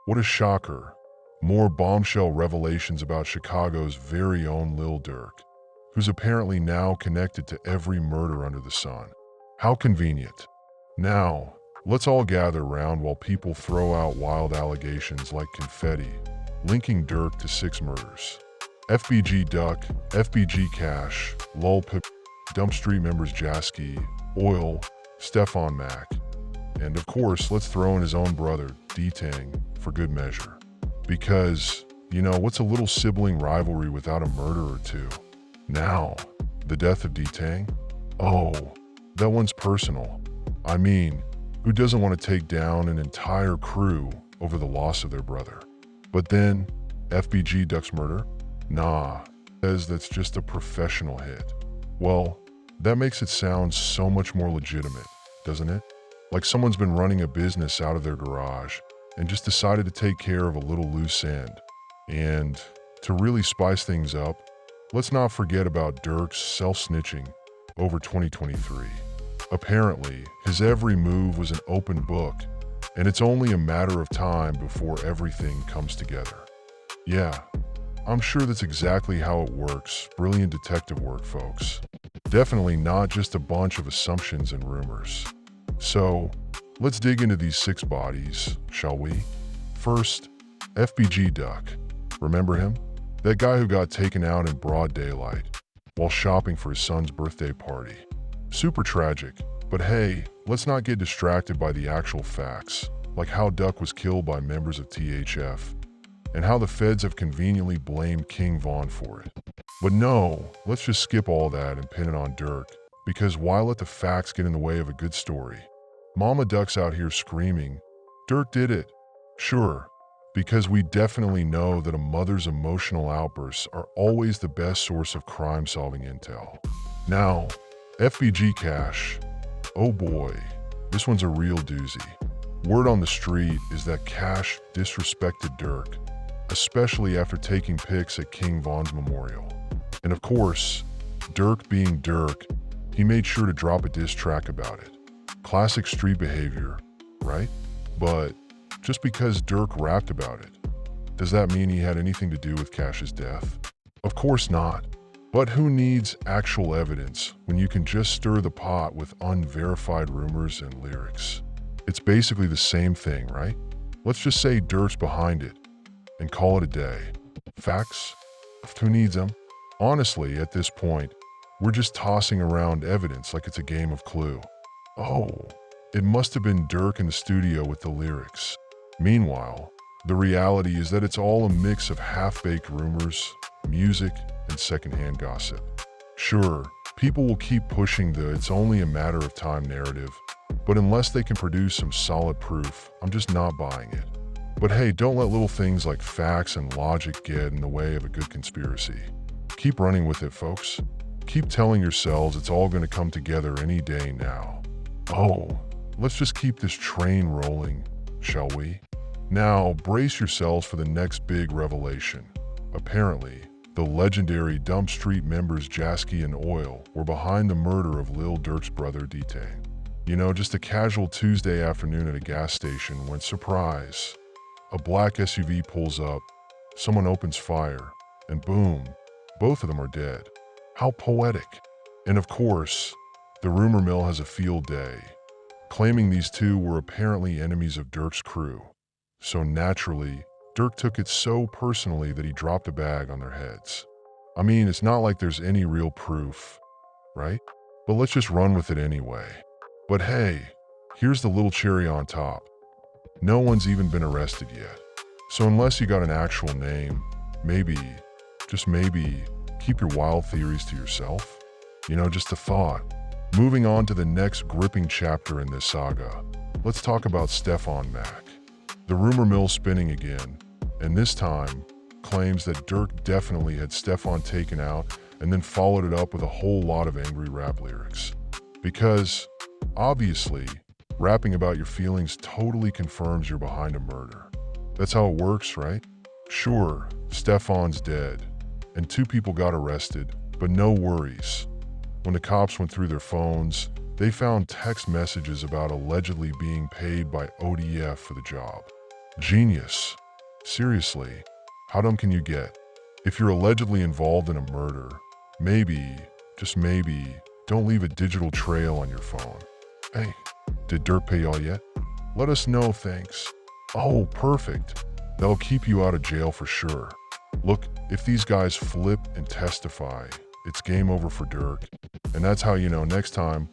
What a shocker. More bombshell revelations about Chicago's very own Lil Durk, who's apparently now connected to every murder under the sun. How convenient. Now, let's all gather round while people throw out wild allegations like confetti, linking Durk to 6 murders. FBG Duck, FBG Cash, Lul Pab, Dump Street members Jasky, Oil, Stefan Mack, and of course, let's throw in his own brother, D-Tang, for good measure. Because, what's a little sibling rivalry without a murder or two? Now, the death of D-Tang? Oh, that one's personal. I mean, who doesn't want to take down an entire crew over the loss of their brother? But then, FBG Duck's murder? Nah, says that's just a professional hit. Well, that makes it sound so much more legitimate, doesn't it? Like someone's been running a business out of their garage and just decided to take care of a little loose end. And to really spice things up, let's not forget about Durk's self-snitching over 2023. Apparently, his every move was an open book, and it's only a matter of time before everything comes together. Yeah, I'm sure that's exactly how it works. Brilliant detective work, folks. Definitely not just a bunch of assumptions and rumors. So, let's dig into these 6 bodies, shall we? First, FBG Duck. Remember him? That guy who got taken out in broad daylight while shopping for his son's birthday party. Super tragic, but hey, let's not get distracted by the actual facts, like how Duck was killed by members of THF, and how the feds have conveniently blamed King Von for it. But no, let's just skip all that and pin it on Durk, because why let the facts get in the way of a good story? Mama Duck's out here screaming, Durk did it. Sure, because we definitely know that a mother's emotional outbursts are always the best source of crime-solving intel. Now, FBG Cash. Oh boy, this one's a real doozy. Word on the street is that Cash disrespected Durk, especially after taking pics at King Von's memorial. And of course, Durk being Durk, he made sure to drop a diss track about it. Classic street behavior, right? But just because Durk rapped about it, does that mean he had anything to do with Cash's death? Of course not. But who needs actual evidence when you can just stir the pot with unverified rumors and lyrics? It's basically the same thing, right? Let's just say Durk's behind it and call it a day. Facts? Who needs them? Honestly, at this point, we're just tossing around evidence like it's a game of Clue. Oh, it must have been Durk in the studio with the lyrics. Meanwhile, the reality is that it's all a mix of half-baked rumors, music, and secondhand gossip. Sure, people will keep pushing the "it's only a matter of time" narrative, but unless they can produce some solid proof, I'm just not buying it. But hey, don't let little things like facts and logic get in the way of a good conspiracy. Keep running with it, folks. Keep telling yourselves it's all going to come together any day now. Oh, let's just keep this train rolling, shall we? Now, brace yourselves for the next big revelation. Apparently, the legendary Dump Street members Jasky and Oil were behind the murder of Lil Durk's brother D-Tang. Just a casual Tuesday afternoon at a gas station when, surprise, a black SUV pulls up, someone opens fire, and boom, both of them are dead. How poetic. And of course, the rumor mill has a field day, claiming these two were apparently enemies of Durk's crew. So naturally, Durk took it so personally that he dropped a bag on their heads. I mean, it's not like there's any real proof, right? But let's just run with it anyway. But hey, here's the little cherry on top. No one's even been arrested yet. So unless you got an actual name, maybe, just maybe, keep your wild theories to yourself. Just a thought. Moving on to the next gripping chapter in this saga, let's talk about Stefan Mack. The rumor mill's spinning again, and this time claims that Durk definitely had Stefan taken out and then followed it up with a whole lot of angry rap lyrics. Because, obviously, rapping about your feelings totally confirms you're behind a murder. That's how it works, right? Sure, Stefan's dead, and 2 people got arrested, but no worries. When the cops went through their phones, they found text messages about allegedly being paid by OTF for the job. Genius. Seriously, how dumb can you get? If you're allegedly involved in a murder, maybe, just maybe, don't leave a digital trail on your phone. Hey, did Durk pay y'all yet? Let us know, thanks. Oh, perfect. That'll keep you out of jail for sure. Look, if these guys flip and testify, it's game over for Durk. And that's how you know next time,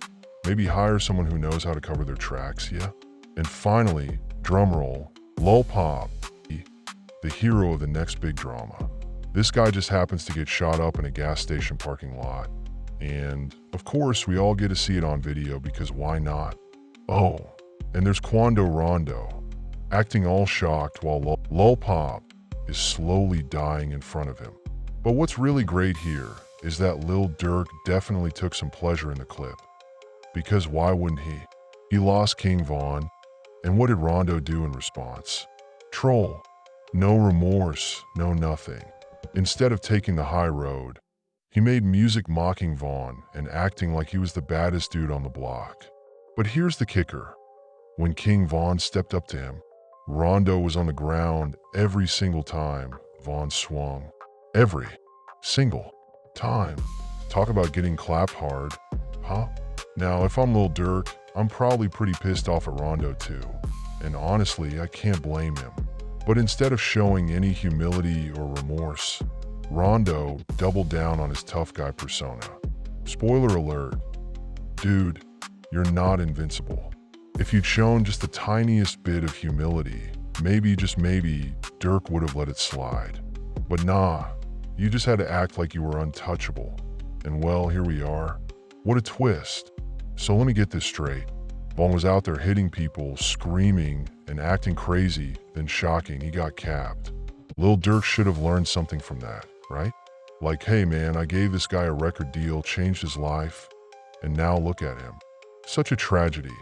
maybe hire someone who knows how to cover their tracks, yeah? And finally, drumroll, Lul Pab, the hero of the next big drama. This guy just happens to get shot up in a gas station parking lot. And, of course, we all get to see it on video because why not? Oh, and there's Quando Rondo, acting all shocked while Lul Pab is slowly dying in front of him. But what's really great here is that Lil Durk definitely took some pleasure in the clip. Because why wouldn't he? He lost King Von, and what did Rondo do in response? Troll. No remorse, no nothing. Instead of taking the high road, he made music mocking Von and acting like he was the baddest dude on the block. But here's the kicker. When King Von stepped up to him, Rondo was on the ground every single time Von swung. Every single time. Talk about getting clapped hard, huh? Now, if I'm Lil Durk, I'm probably pretty pissed off at Rondo too. And honestly, I can't blame him. But instead of showing any humility or remorse, Rondo doubled down on his tough guy persona. Spoiler alert, dude, you're not invincible. If you'd shown just the tiniest bit of humility, maybe, just maybe, Durk would have let it slide. But nah, you just had to act like you were untouchable. And well, here we are. What a twist. So let me get this straight. Von was out there hitting people, screaming, and acting crazy, then shocking, he got capped. Lil Durk should have learned something from that, right? Like, hey man, I gave this guy a record deal, changed his life, and now look at him. Such a tragedy.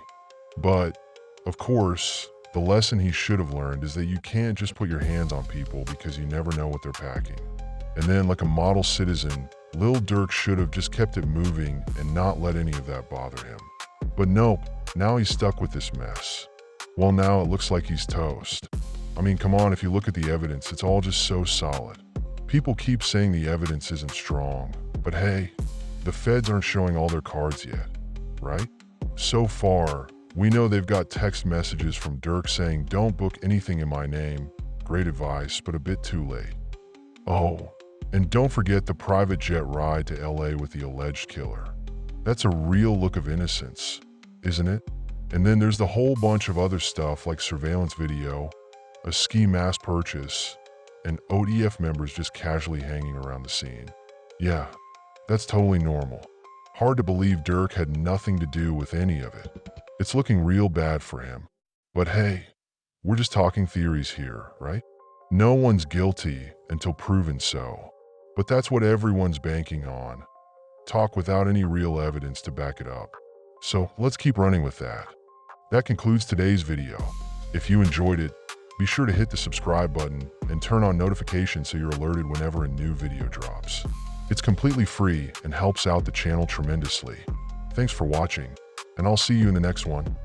But, of course, the lesson he should have learned is that you can't just put your hands on people because you never know what they're packing. And then, like a model citizen, Lil Durk should have just kept it moving and not let any of that bother him. But nope, now he's stuck with this mess. Well, now it looks like he's toast. I mean, come on, if you look at the evidence, it's all just so solid. People keep saying the evidence isn't strong, but hey, the feds aren't showing all their cards yet, right? So far, we know they've got text messages from Durk saying, "Don't book anything in my name." Great advice, but a bit too late. Oh, and don't forget the private jet ride to LA with the alleged killer. That's a real look of innocence, isn't it? And then there's the whole bunch of other stuff like surveillance video, a ski mask purchase, and OTF members just casually hanging around the scene. Yeah, that's totally normal. Hard to believe Durk had nothing to do with any of it. It's looking real bad for him. But hey, we're just talking theories here, right? No one's guilty until proven so. But that's what everyone's banking on. Talk without any real evidence to back it up. So let's keep running with that. That concludes today's video. If you enjoyed it, be sure to hit the subscribe button and turn on notifications so you're alerted whenever a new video drops. It's completely free and helps out the channel tremendously. Thanks for watching, and I'll see you in the next one.